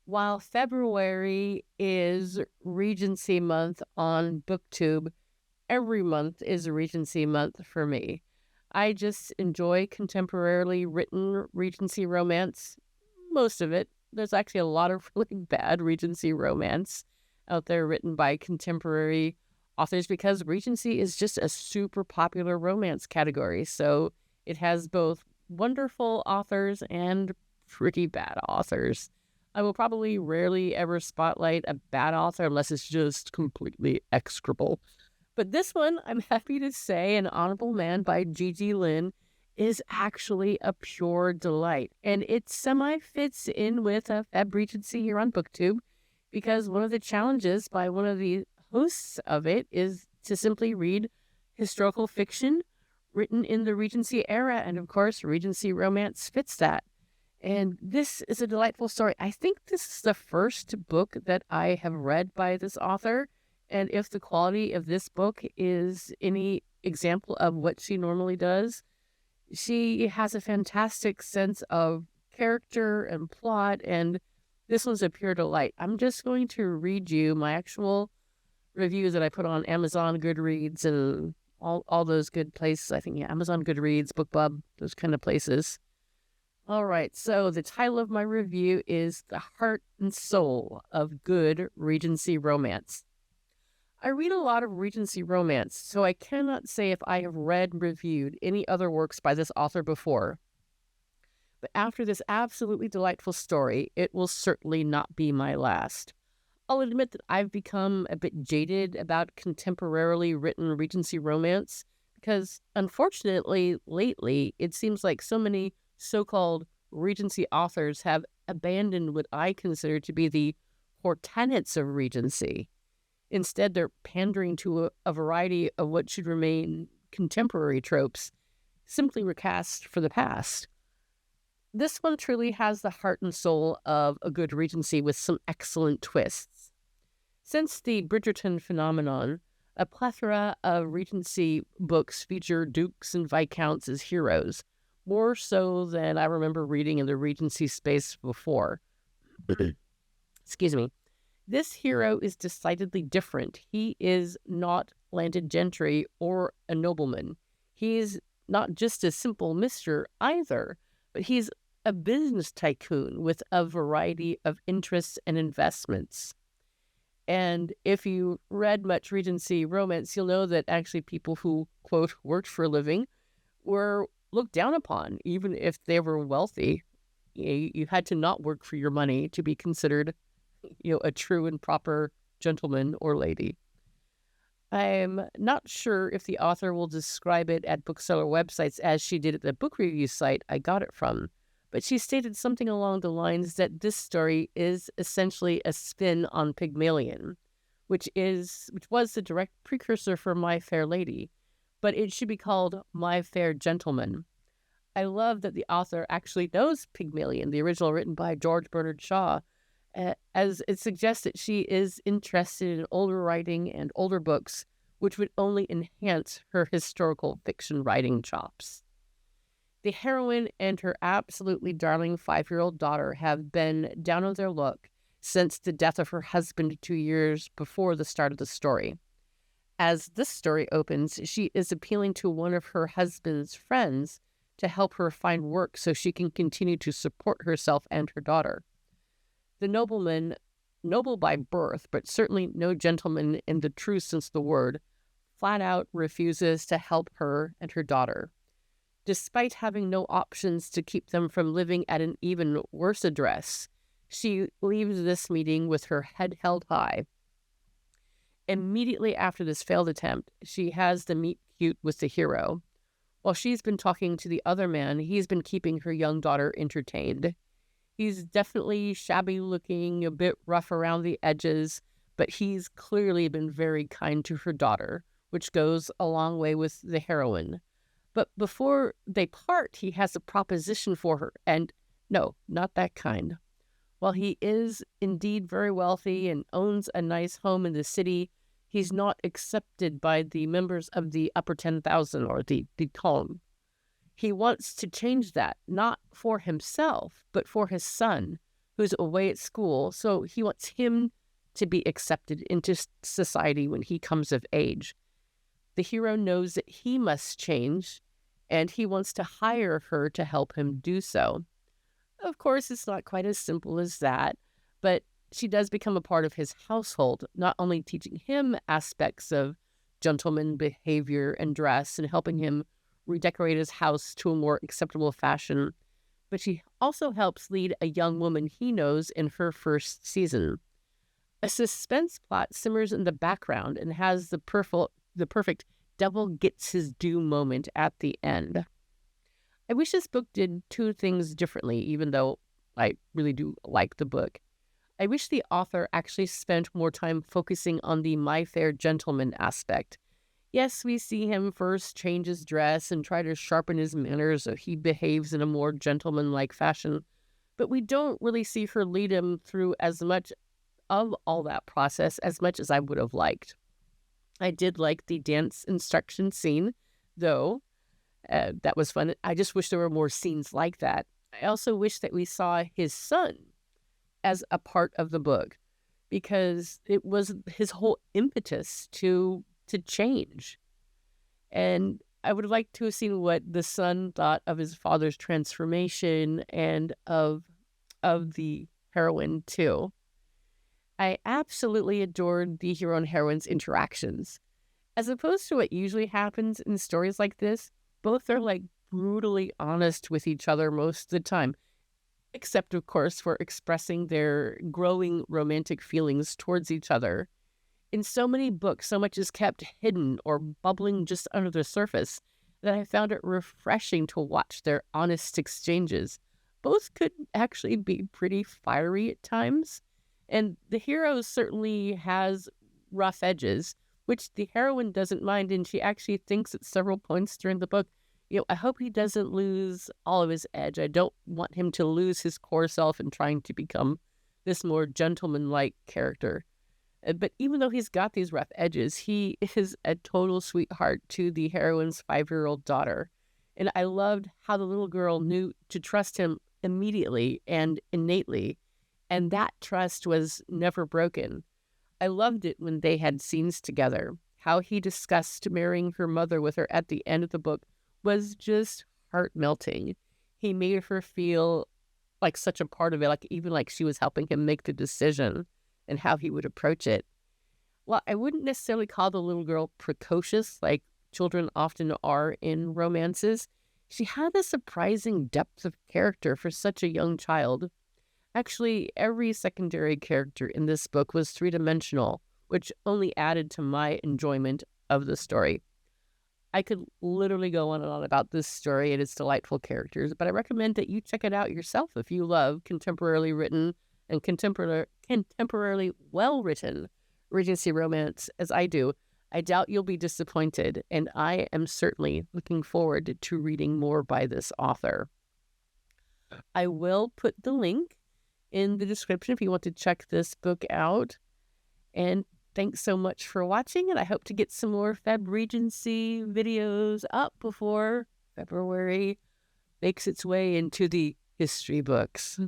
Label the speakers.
Speaker 1: While February is Regency month on BookTube, every month is Regency month for me. I just enjoy contemporarily written Regency romance, most of it. There's actually a lot of really bad Regency romance out there written by contemporary authors because Regency is just a super popular romance category. So it has both wonderful authors and pretty bad authors. I will probably rarely ever spotlight a bad author unless it's just completely execrable. But this one, I'm happy to say, An Honorable Man by Gigi Lynn is actually a pure delight. And it semi-fits in with a FebRegency here on BookTube because one of the challenges by one of the hosts of it is to simply read historical fiction written in the Regency era. And of course, Regency romance fits that. And this is a delightful story. I think this is the first book that I have read by this author. And if the quality of this book is any example of what she normally does, she has a fantastic sense of character and plot, and this one's a pure delight. I'm just going to read you my actual reviews that I put on Amazon, Goodreads, and all those good places. I think, yeah, Amazon, Goodreads, BookBub, those kind of places. All right, so the title of my review is The Heart and Soul of Good Regency Romance. I read a lot of Regency romance, so I cannot say if I have read and reviewed any other works by this author before. But after this absolutely delightful story, it will certainly not be my last. I'll admit that I've become a bit jaded about contemporarily written Regency romance because, unfortunately, lately, it seems like so many so-called Regency authors have abandoned what I consider to be the core tenets of Regency. Instead, they're pandering to a variety of what should remain contemporary tropes, simply recast for the past. This one truly has the heart and soul of a good Regency with some excellent twists. Since the Bridgerton phenomenon, a plethora of Regency books feature dukes and viscounts as heroes, more so than I remember reading in the Regency space before. Excuse me. This hero is decidedly different. He is not landed gentry or a nobleman. He's not just a simple mister either, but he's a business tycoon with a variety of interests and investments. And if you read much Regency romance, you'll know that actually people who, quote, worked for a living were looked down upon, even if they were wealthy. You had to not work for your money to be considered, a true and proper gentleman or lady. I'm not sure if the author will describe it at bookseller websites as she did at the book review site I got it from, but she stated something along the lines that this story is essentially a spin on Pygmalion, which was the direct precursor for My Fair Lady, but it should be called My Fair Gentleman. I love that the author actually knows Pygmalion, the original written by George Bernard Shaw, as it suggests that she is interested in older writing and older books, which would only enhance her historical fiction writing chops. The heroine and her absolutely darling 5-year-old daughter have been down on their luck since the death of her husband 2 years before the start of the story. As this story opens, she is appealing to one of her husband's friends to help her find work so she can continue to support herself and her daughter. The nobleman, noble by birth, but certainly no gentleman in the true sense of the word, flat out refuses to help her and her daughter. Despite having no options to keep them from living at an even worse address, she leaves this meeting with her head held high. Immediately after this failed attempt, she has the meet cute with the hero. While she's been talking to the other man, he's been keeping her young daughter entertained. He's definitely shabby looking, a bit rough around the edges, but he's clearly been very kind to her daughter, which goes a long way with the heroine. But before they part, he has a proposition for her, and no, not that kind. While he is indeed very wealthy and owns a nice home in the city, he's not accepted by the members of the upper 10,000 or the column. He wants to change that, not for himself, but for his son, who's away at school, so he wants him to be accepted into society when he comes of age. The hero knows that he must change, and he wants to hire her to help him do so. Of course, it's not quite as simple as that, but she does become a part of his household, not only teaching him aspects of gentleman behavior and dress and helping him redecorate his house to a more acceptable fashion, but she also helps lead a young woman he knows in her first season. A suspense plot simmers in the background and has the perfect devil gets his due moment at the end. I wish this book did two things differently, even though I really do like the book. I wish the author actually spent more time focusing on the my fair gentleman aspect. Yes, we see him first change his dress and try to sharpen his manners so he behaves in a more gentlemanlike fashion, but we don't really see her lead him through as much of all that process as much as I would have liked. I did like the dance instruction scene, though. That was fun. I just wish there were more scenes like that. I also wish that we saw his son as a part of the book, because it was his whole impetus to change. And I would have liked to have seen what the son thought of his father's transformation and of the heroine too. I absolutely adored the hero and heroine's interactions. As opposed to what usually happens in stories like this, both are like brutally honest with each other most of the time, except of course for expressing their growing romantic feelings towards each other. In so many books, so much is kept hidden or bubbling just under the surface that I found it refreshing to watch their honest exchanges. Both could actually be pretty fiery at times, and the hero certainly has rough edges, which the heroine doesn't mind, and she actually thinks at several points during the book, I hope he doesn't lose all of his edge. I don't want him to lose his core self in trying to become this more gentleman-like character. But even though he's got these rough edges, he is a total sweetheart to the heroine's 5-year-old daughter. And I loved how the little girl knew to trust him immediately and innately, and that trust was never broken. I loved it when they had scenes together. How he discussed marrying her mother with her at the end of the book was just heart-melting. He made her feel like such a part of it, like even like she was helping him make the decision and how he would approach it. Well, I wouldn't necessarily call the little girl precocious like children often are in romances. She had a surprising depth of character for such a young child. Actually, every secondary character in this book was three-dimensional, which only added to my enjoyment of the story. I could literally go on and on about this story and its delightful characters, but I recommend that you check it out yourself if you love contemporarily written and contemporarily well-written Regency romance, as I do. I doubt you'll be disappointed, and I am certainly looking forward to reading more by this author. I will put the link in the description if you want to check this book out. And thanks so much for watching, and I hope to get some more FebRegency videos up before February makes its way into the history books.